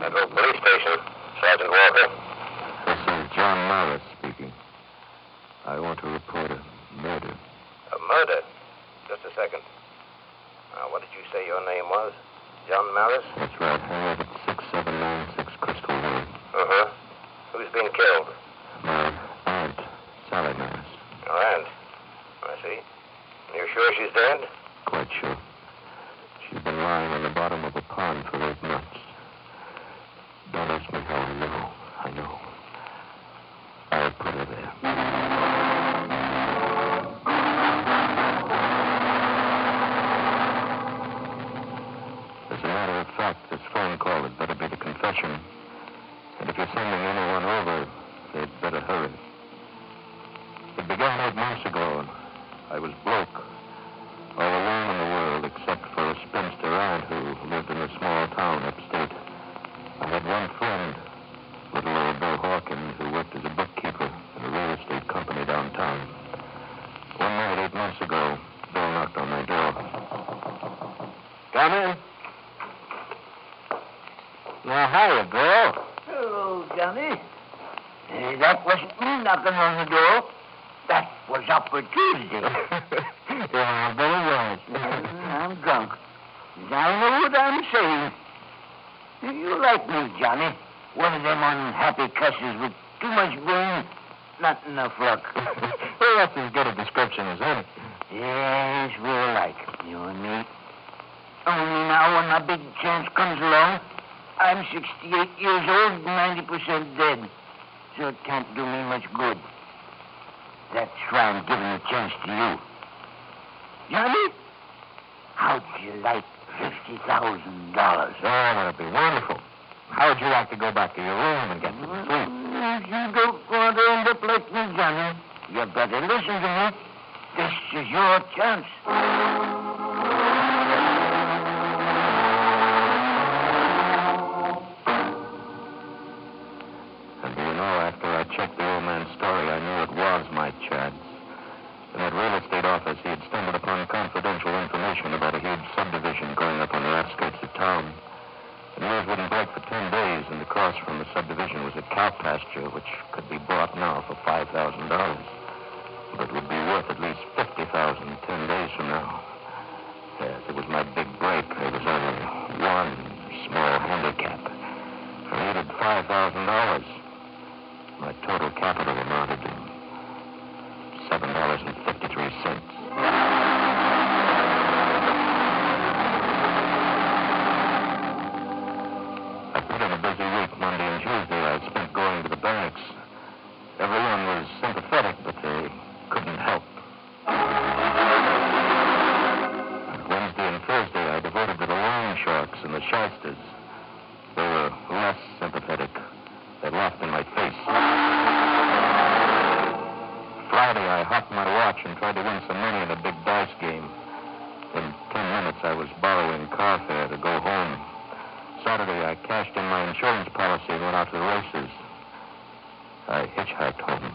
Central Police Station. Sergeant Walker. This is John Morris speaking. I want to report a murder. A murder? Just a second. What did you say your name was? John Maris? That's right. I live at 6796 Crystal Road. Uh-huh. Who's been killed? My aunt, Sally Maris. Your aunt? I see. You're sure she's dead? Quite sure. She's been lying on the bottom of a pond for 8 months. Don't ask me how I know. I know. I put her there. As a matter of fact, this phone call had better be the confession. And if you're sending anyone over, they'd better hurry. It began 8 months ago. I was broke. All alone in the world, except for a spinster aunt who lived in a small town upstate. I had one friend, little old Bill Hawkins, who worked as a bookkeeper in a real estate company downtown. One night, 8 months ago, Bill knocked on my door. Come in. Now, hiya, Bill. Hello, Johnny. That wasn't me knocking on the door. That was Opportunity. Yeah, Billy was. I'm drunk. I know what I'm saying. You like me, Johnny. One of them unhappy cusses with too much brain, not enough luck. Well, that's as good a description as any. Yes, we're alike, you and me. Only now when a big chance comes along, I'm 68 years old and 90% dead. So it can't do me much good. That's why I'm giving the chance to you. Johnny, how'd you like $50,000? Oh, that'd be wonderful. How would you like to go back to your room and get some sleep? If you don't want to end up like me, Johnny, you better listen to me. This is your chance. And do you know, after I checked the old man's story, I knew it was my chance. In that real estate office, he had stumbled upon confidential information about a huge subdivision going up on the outskirts of town. The news wouldn't break for 10 days, and across from the subdivision was a cow pasture, which could be bought now for $5,000. But it would be worth at least $50,000 10 days from now. Yes, it was my big break. There was only one small handicap. I needed $5,000. My total capital amounted to $7.53. I put in a busy week, Monday and Tuesday. I spent going to the banks. Everyone was sympathetic, but they couldn't help. Wednesday and Thursday, I devoted to the loan sharks and the shysters. They were less sympathetic. They laughed in my face. Friday, I hopped my watch and tried to win some money in a big dice game. In 10 minutes, I was borrowing car fare to go home. Saturday, I cashed in my insurance policy and went out to the races. I hitchhiked home.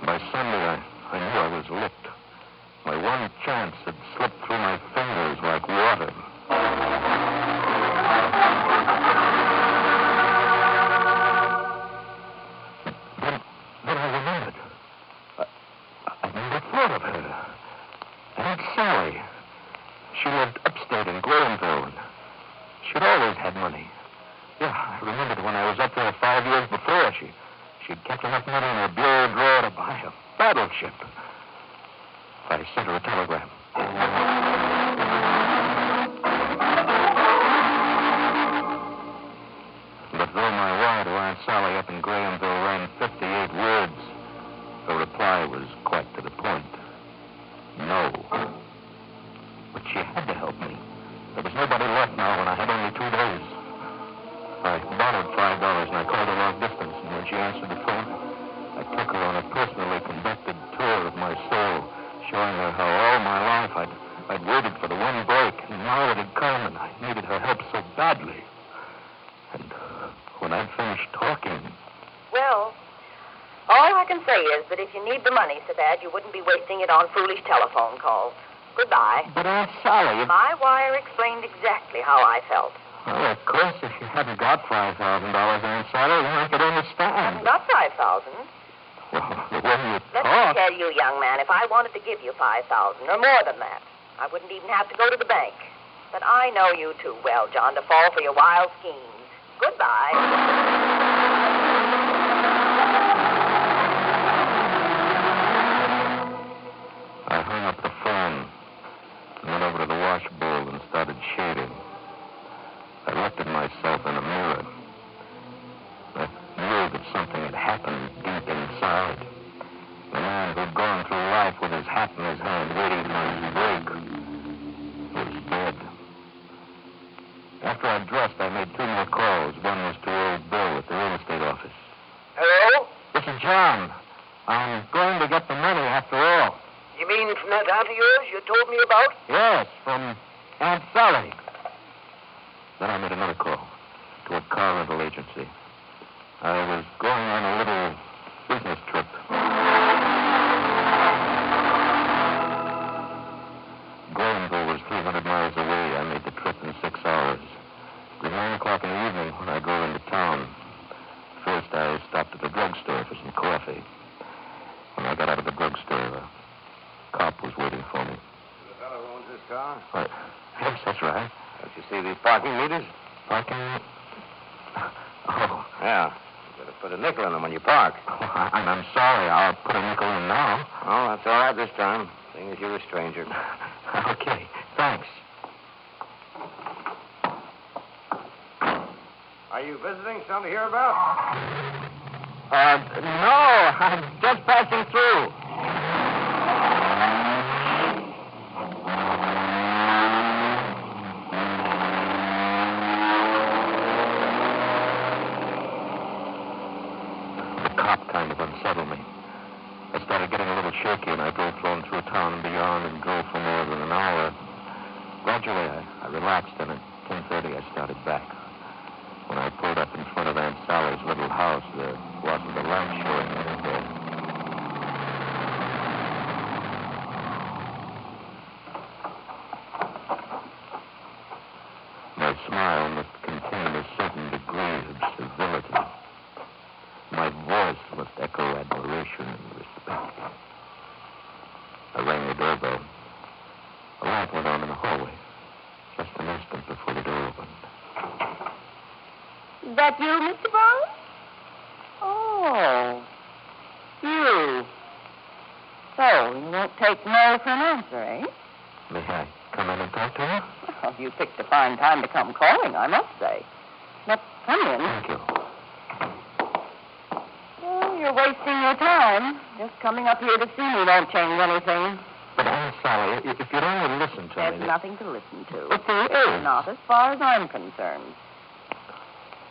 By Sunday, I knew I was licked. My one chance had slipped through my fingers like water. Then I remembered. I never thought of her. Aunt Sally. She lived upstate in Grahamville, and she'd always had money. Yeah, I remembered when I was up there 5 years before. She'd kept enough money in her bureau drawer to buy a battleship. I sent her a telegram. But though my wire to Aunt Sally up in Grahamville ran 58 words, her reply was quite to the point. No. But she had to help me. There was nobody left now when I had only 2 days. I borrowed $5 and I called her long distance, and when she answered the phone, I took her on a personally conducted tour of my soul, showing her how all my life I'd waited for the one break, and now it had come, and I needed her help so badly. And when I'd finished talking... Well, all I can say is that if you need the money so bad, you wouldn't be wasting it on foolish telephone calls. Goodbye. But Aunt Sally... My wire explained exactly how I felt. Well, of course, if you hadn't got $5,000, Aunt Sally, then I could understand. Haven't got 5,000. Well, the way you Let talk... me tell you, young man, if I wanted to give you 5,000 or more than that, I wouldn't even have to go to the bank. But I know you too well, John, to fall for your wild schemes. Goodbye. I hung up the phone and went over to the wash bowl and started shaving. I looked at myself in a mirror. I knew that something had happened deep inside. The man who'd gone through life with his hat in his hand, waiting for his break, was dead. After I dressed, I made 2 more calls. One was to old Bill at the real estate office. Hello? This is John. I'm going to get the money after all. You mean from that aunt of yours you told me about? Yes, from Aunt Sally. Then I made another call to a car rental agency. I was going on a little business trip. Granville was 300 miles away. I made the trip in 6 hours. It was 9 o'clock in the evening when I drove into town. First, I stopped at the drugstore for some coffee. When I got out of the drugstore, a cop was waiting for me. The fellow who owns this car? What? Yes, that's right. Don't you see these parking meters? Parking? Oh. Yeah. You better put a nickel in them when you park. Oh, I'm sorry. I'll put a nickel in now. Oh, that's all right this time, seeing as you're a stranger. Okay, thanks. Are you visiting something to hear about? No, I'm just passing through. The cop kind of unsettled me. I started getting a little shaky, and I drove flowing through town and beyond and drove for more than an hour. Gradually, I relaxed, and at 10:30, I started back. When I pulled up in front of Aunt Sally's little house, there wasn't a lamp showing anywhere. My smile must contain a certain degree of civility. My voice must echo admiration and respect. I rang the doorbell. A light went on in the hallway, just an instant before the door opened. Is that you, Mr. Barnes? Oh, you. So, you won't take no for an answer, eh? May I come in and talk to you? Well, you picked a fine time to come calling, I must say. But come in. Thank you. Well, you're wasting your time. Just coming up here to see me won't change anything. But Aunt Sally, if you'd only listen to There's me... nothing to listen to. But there is. Not as far as I'm concerned.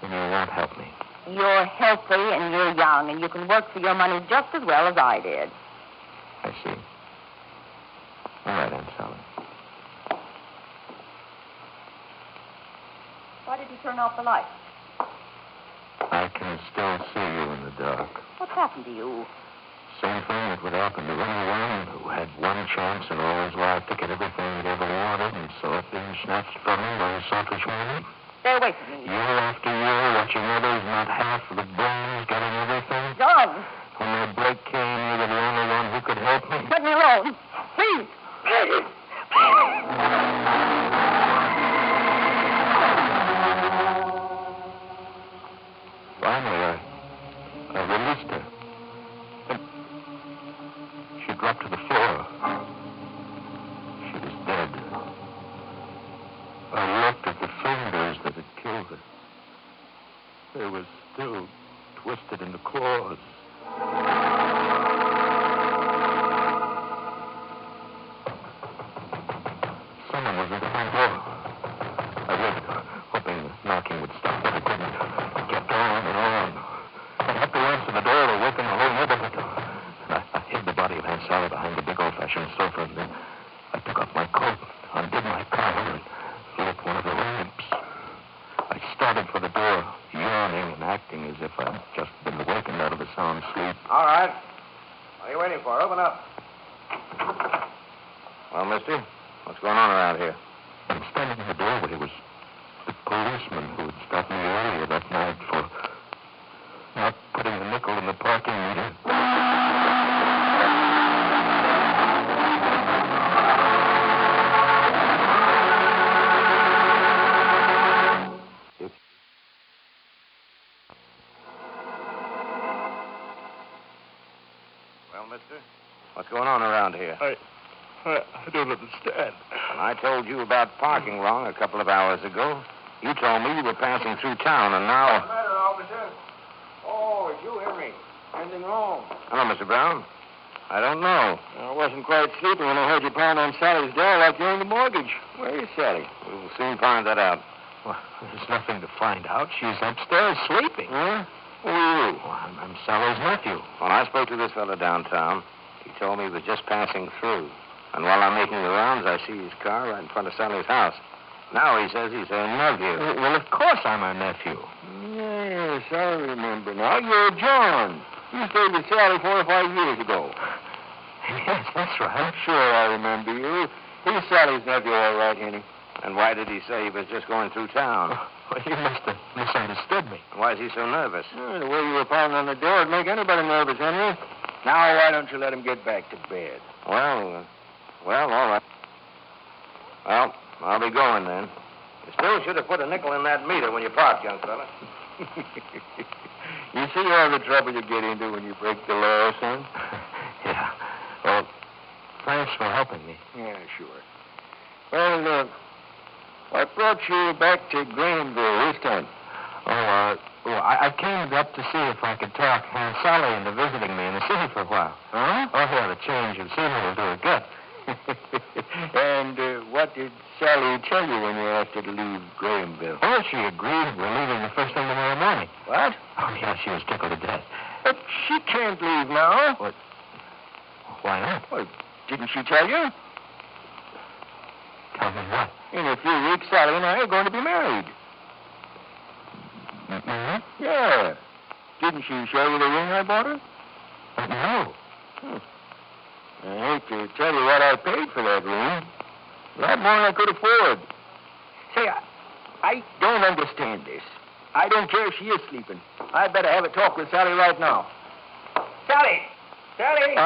Then you won't help me. You're healthy and you're young, and you can work for your money just as well as I did. I see. All right, Aunt Sally. Why did you turn off the light? I can still see you in the dark. What's happened to you? Same thing that would happen to anyone who had one chance in all his life to get everything he'd ever wanted and saw it being snatched from him by a selfish woman. Stay away from me. Year after year, watching others, not half of the brains, getting everything. John! When my break came, you were the only one who could help me. Let me alone. Please. Finally, I released her. And she dropped to the floor. She was dead. I looked at the fingers that had killed her. They were still twisted into claws. Someone was at the front door. I waited, hoping the knocking would stop, but it didn't. It kept on and on. I'd have to answer the door to awaken the whole neighborhood. I hid the body of Aunt Sally behind the big old-fashioned sofa, and then I took off my coat, undid my collar, and lit one of the lamps. I started for the door, yawning and acting as if I'd just been awakened out of a sound sleep. All right. What are you waiting for? Open up. Well, mister, going on around here? I'm standing in the doorway. It was the policeman who had stopped me earlier that night for not putting the nickel in the parking meter. Well, mister, what's going on around here? I don't understand. When I told you about parking wrong a couple of hours ago, you told me you were passing through town, and now... What's the matter, officer? Oh, it's you, Henry. Anything wrong? Hello, Mr. Brown. I don't know. I wasn't quite sleeping when I heard you pound on Sally's door like you owned the mortgage. Where is Sally? We'll soon find that out. Well, there's nothing to find out. She's upstairs sleeping. Huh? Who are you? Well, I'm Sally's nephew. When I spoke to this fellow downtown, he told me he was just passing through. And while I'm making the rounds, I see his car right in front of Sally's house. Now he says he's her nephew. Well, of course I'm her nephew. Yes, I remember now. You're John. You stayed with Sally 4 or 5 years ago. Yes, that's right. Sure, I remember you. He's Sally's nephew, all right, Henry. And why did he say he was just going through town? Well, you must have misunderstood me. Why is he so nervous? The way you were pounding on the door would make anybody nervous, Henry. Now, why don't you let him get back to bed? Well, all right. Well, I'll be going then. You still should have put a nickel in that meter when you parked, young fella. You see all the trouble you get into when you break the law, son? Yeah. Well, thanks for helping me. Yeah, sure. Well, what brought you back to Grahamville this time? Well, I came up to see if I could talk Sally into visiting me in the city for a while. Huh? Oh, yeah, the change of scenery will do her good. And what did Sally tell you when you asked her to leave Grahamville? Oh, she agreed. We're leaving the first thing tomorrow morning. What? Oh, yeah, she was tickled to death. But she can't leave now. What? Why not? Well, didn't she tell you? Tell me what? In a few weeks, Sally and I are going to be married. Mm-hmm. Yeah. Didn't she show you the ring I bought her? No. I hate to tell you what I paid for that ring. A lot more than I could afford. Say, I don't understand this. I don't care if she is sleeping. I'd better have a talk with Sally right now. Sally! Sally!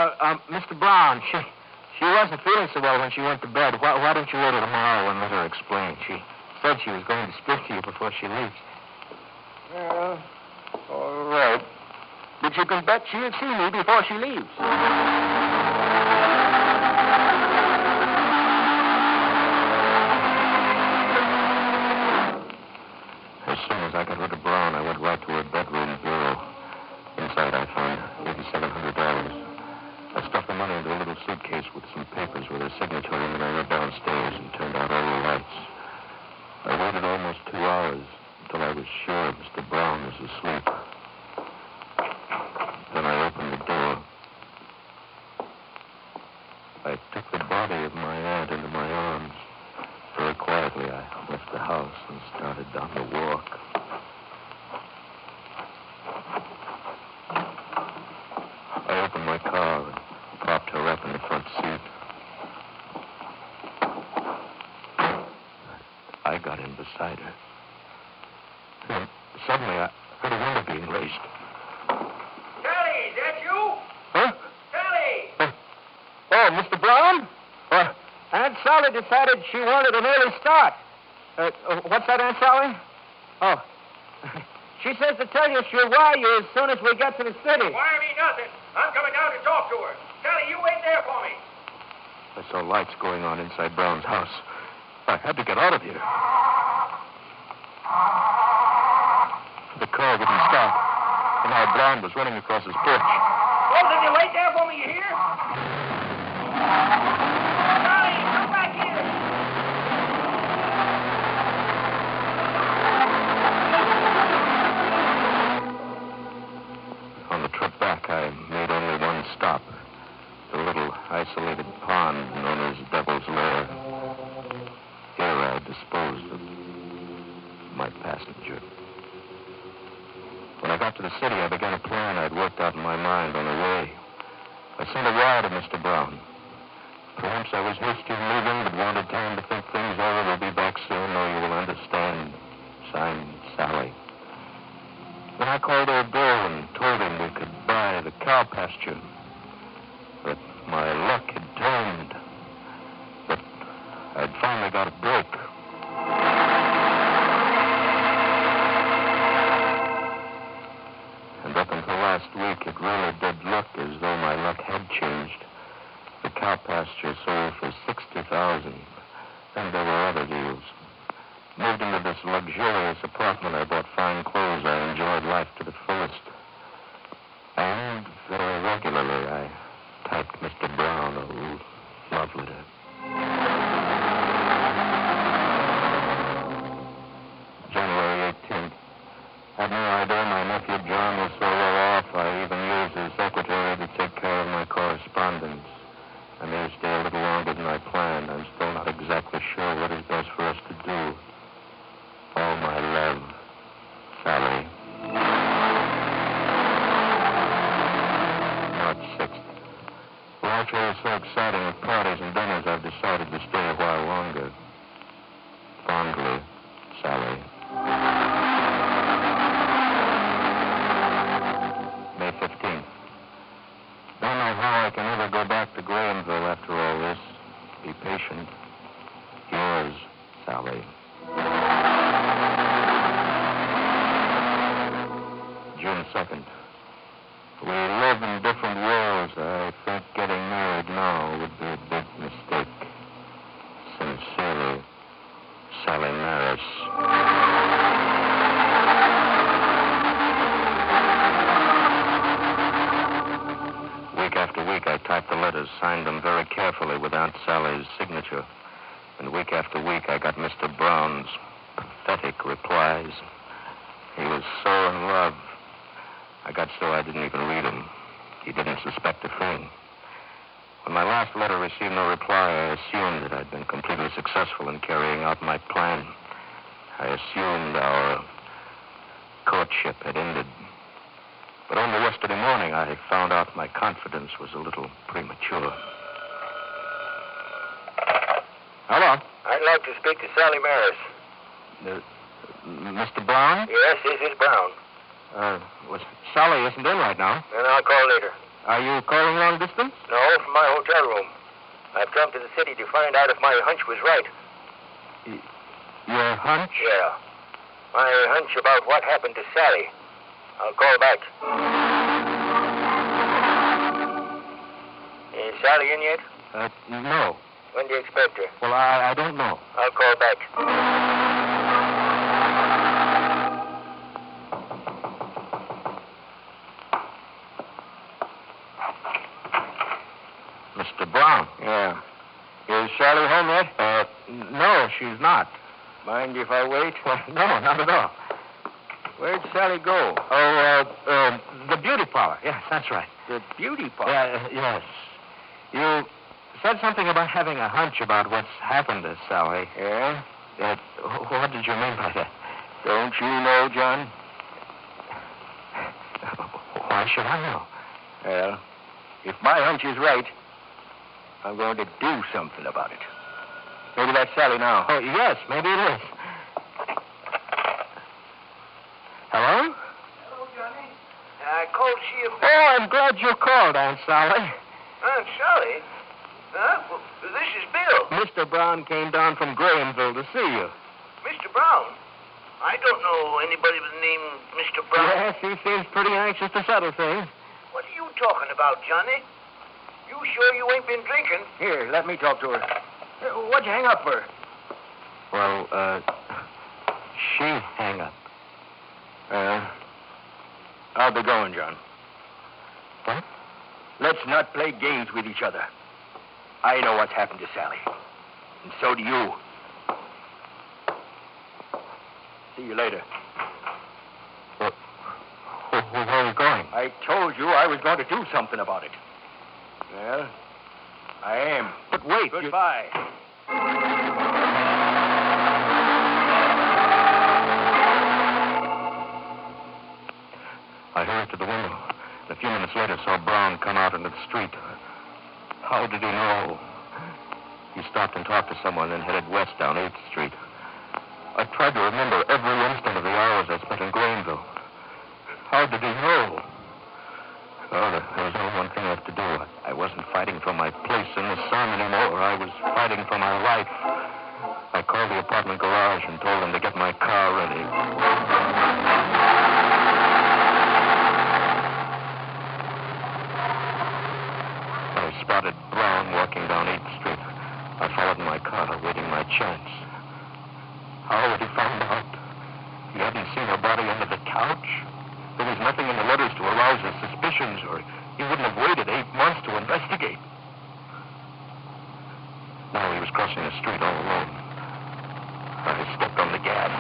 Mr. Brown, she wasn't feeling so well when she went to bed. Why don't you wait till tomorrow and let her explain? She said she was going to speak to you before she leaves. Well, all right. But you can bet she'll see me before she leaves. As soon as I got rid of Brown, I went right to her bedroom bureau. Inside, I found $8,700. I stuffed the money into a little suitcase with some papers with her signature, and then I went downstairs and turned out all the lights. I waited almost 2 hours until I was sure Mr. Brown was asleep. Then I opened the door. I took the body of my aunt into my arms. Very quietly, I left the house and started down the walk. I opened my car and propped her up in the front seat. I got in beside her. And suddenly, I heard a window being raised. Sally, is that you? Huh? Sally! Oh, Mr. Brown? Aunt Sally decided she wanted an early start. What's that, Aunt Sally? Oh. She says to tell you she'll wire you as soon as we get to the city. Wire me nothing. I'm coming down to talk to her. Sally, you wait there for me. I saw lights going on inside Brown's house. I had to get out of here. The car wouldn't stop. And now Brown was running across his porch. Oh, then you wait there for me, you hear? Sally, come back here. On the trip back, I made only one stop. The little isolated pond known as Devil's Lair. Here I disposed of my passenger. When I got to the city, I began a plan I'd worked out in my mind on the way. I sent a wire to Mr. Brown. Perhaps I was hasty in leaving, but wanted time to think things over. We'll be back soon, or you will understand. Signed, Sally. Then I called old Bill and told him we could buy the cow pasture. But my luck had turned. But I'd finally got it broke. And up until last week, it really did look as though my luck had changed. The cow pasture sold for $60,000, and there were other deals. Moved into this luxurious apartment, I bought fine clothes. I enjoyed life to the fullest. And very regularly, I typed Mr. Brown a love letter. January 18th. Had no idea my nephew John was so well off, I even used his secretary to take care of my correspondence. I may stay a little longer than I planned. I'm still not exactly sure what is best for us to do. All my love, Sally. March 6th. Life here is so exciting with parties and dinners, I've decided to stay a while longer. Fondly, Sally. May 15th. Don't know how I can ever go back to Grahamville after all this. Be patient. Yours, Sally. June 2nd. We live in different worlds. I think getting married now would be a big mistake. Sincerely, Sally Maris. Week after week, I typed the letters, signed them very carefully with Aunt Sally's signature. And week after week, I got Mr. Brown's pathetic replies. He was so in love. I got so I didn't even read him. He didn't suspect a thing. When my last letter received no reply, I assumed that I'd been completely successful in carrying out my plan. I assumed our courtship had ended. But only yesterday morning, I found out my confidence was a little premature. Hello? I'd like to speak to Sally Maris. Mr. Brown? Yes, this is Brown. Sally isn't in right now. Then I'll call later. Are you calling long distance? No, from my hotel room. I've come to the city to find out if my hunch was right. Your hunch? Yeah. My hunch about what happened to Sally. I'll call back. Is Sally in yet? No. When do you expect her? Well, I don't know. I'll call back. Mr. Brown. Yeah. Is Sally home yet? No, she's not. Mind if I wait? Well, no, not at all. Where'd Sally go? The beauty parlor. Yes, that's right. The beauty parlor? Yes. You said something about having a hunch about what's happened to Sally. Yeah? What did you mean by that? Don't you know, John? Why should I know? Well, if my hunch is right, I'm going to do something about it. Maybe that's Sally now. Oh, yes, maybe it is. Hello? Hello, Johnny. I called to see if... Oh, I'm glad you called, Aunt Sally. Aunt Sally? Huh? Well, this is Bill. Mr. Brown came down from Grahamville to see you. Mr. Brown? I don't know anybody with the name Mr. Brown. Yes, he seems pretty anxious to settle things. What are you talking about, Johnny? You sure you ain't been drinking? Here, let me talk to her. What'd you hang up for? Well, she hang up. I'll be going, John. What? Let's not play games with each other. I know what's happened to Sally. And so do you. See you later. Where are you going? I told you I was going to do something about it. Well, I am. But wait. Goodbye. I hurried to the window. And a few minutes later, saw Brown come out into the street. How did he know? He stopped and talked to someone, then headed west down 8th Street. I tried to remember every instant of the hours I spent in Greenville. How did he know? Oh, there was only one thing left to do. I wasn't fighting for my place in the sun anymore. I was fighting for my life. I called the apartment garage and told them to get my car ready. I spotted Brown walking down 8th Street. I followed in my car, waiting my chance. How had he found out? He hadn't seen her body under the couch. There was nothing in the letters to arouse his suspicions, or he wouldn't have waited 8 months to investigate. Now he was crossing the street all alone. I stepped on the gas.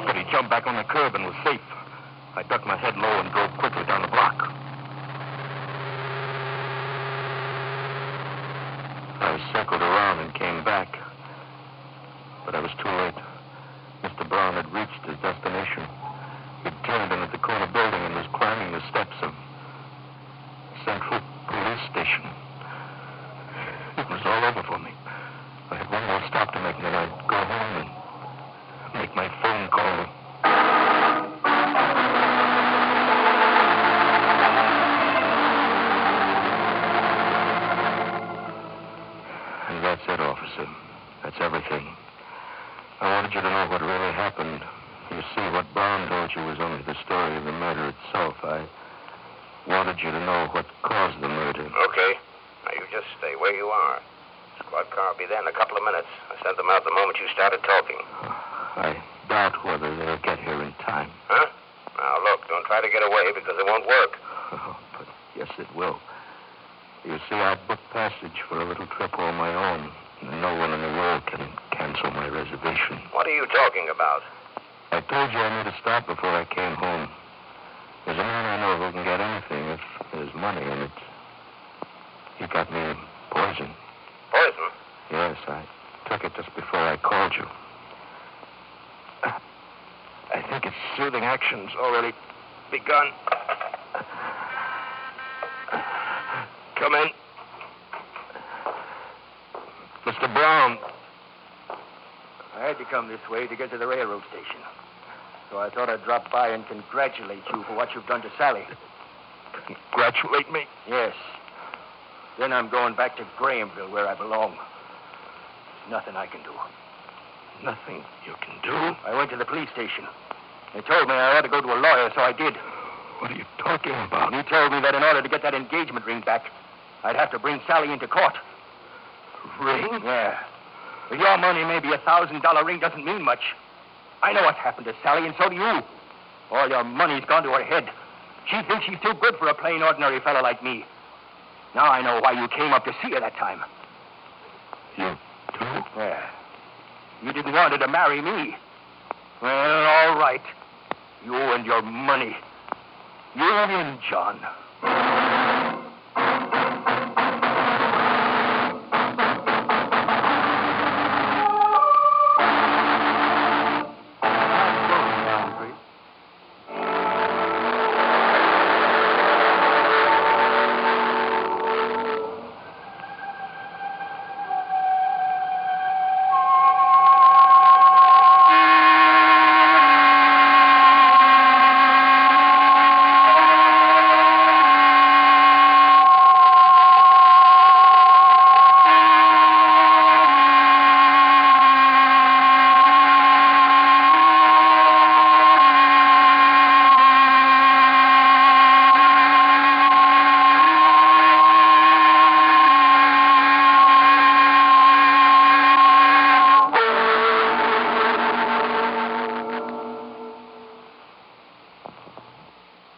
But he jumped back on the curb and was safe. I ducked my head low and drove quickly down the block. I circled around and came back. But I was too late. Mr. Brown had reached his destination. He'd turned in at the corner building and was climbing the steps of Central Police Station. It was all over for me. I had one more stop to make, and then I'd go home and make my phone call. And that's it, officer. That's everything. I wanted you to know what really happened. You see, what Brown told you was only the story of the murder itself. I wanted you to know what caused the murder. Okay. Now, you just stay where you are. Squad car will be there in a couple of minutes. I sent them out the moment you started talking. I doubt whether they'll get here in time. Huh? Now, look, don't try to get away because it won't work. Oh, but yes, it will. You see, I booked passage for a little trip all my own. No one in the world can cancel my reservation. What are you talking about? I told you I made a stop before I came home. There's a man I know who can get anything if there's money in it. He got me poison. Poison? Yes, I took it just before I called you. I think its soothing action's already begun. Come in. Mr. Brown. I had to come this way to get to the railroad station. So I thought I'd drop by and congratulate you for what you've done to Sally. Congratulate me? Yes. Then I'm going back to Grahamville, where I belong. There's nothing I can do. Nothing you can do? I went to the police station. They told me I ought to go to a lawyer, so I did. What are you talking about? He told me that in order to get that engagement ring back, I'd have to bring Sally into court. Ring? Yeah. With your money, maybe a $1,000 ring doesn't mean much. I know what's happened to Sally, and so do you. All your money's gone to her head. She thinks she's too good for a plain, ordinary fellow like me. Now I know why you came up to see her that time. You do? Yeah. You didn't want her to marry me. Well, all right. You and your money. You in, John.